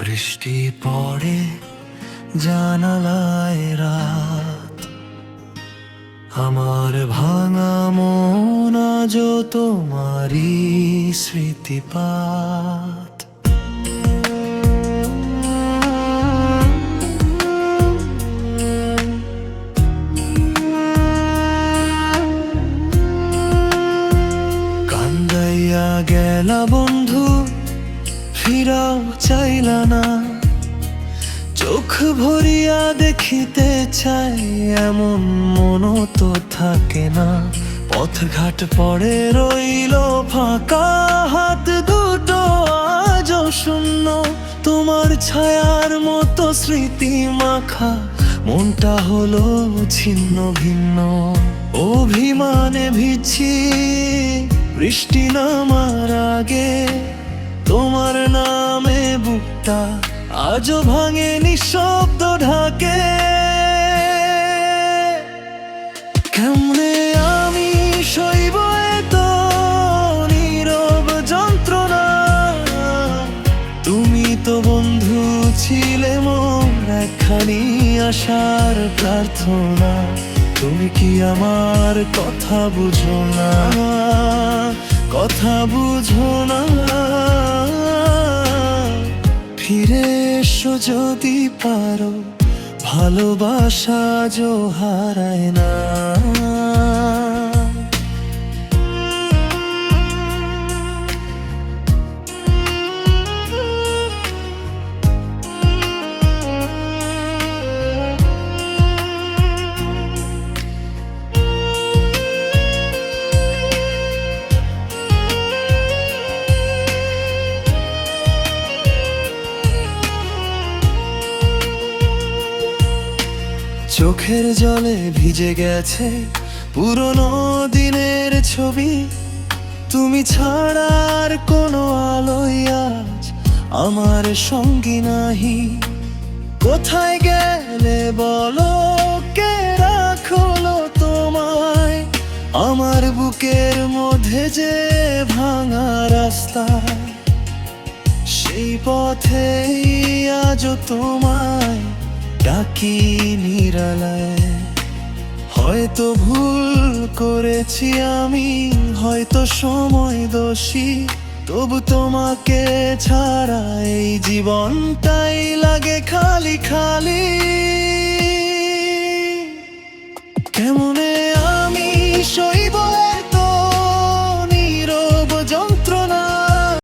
বৃষ্টি পড়ে জানালায় রাত, আমার ভাঙা মন আজ তোমারই স্মৃতিপাত। কান্দাইয়া গেলা বন্ধু, ফিরাও চাইলা না, চোখ ভরিয়া দেখিতে চাই এমন মনও তো থাকে না। পথঘাট পড়ে রইল ফাঁকা, হাত দুটো আজ শূন্য, তোমার ছায়ার মতো স্মৃতি মাখা মনটা হলো ছিন্ন ভিন্ন। অভিমানে ভিজছি বৃষ্টি নামার আগে, তোমার নামে বুকটা আজও ভাঙে নিঃশব্দ ঢাকে। কেমনে আমি সইব এত নীরব যন্ত্রণা, তুমি তো বন্ধু ছিলে মোর একখানি আশার প্রার্থনা। তুমি কি আমার কথা বুঝো না, কথা বুঝো না? ফিরে এসো যদি পারো, ভালোবাসা যো হারায় না। চোখের জলে ভিজে গেছে পুরনো দিনের ছবি, তুমি ছাড়ার কোনো আলোয় আজ আমার সঙ্গী নাহি। কোথায় গেলে বলো, কে রাখলো তোমায় আমার বুকের মধ্যে যে ভাঙা রাস্তায়? সেই পথেই আজও তোমায় ডাকি নিরালায়। হয়তো ভুল করেছি আমি, হয়তো সময় দোষী, তবু তোমাকে ছাড়া এই জীবনটাই লাগে খালি খালি। কেমন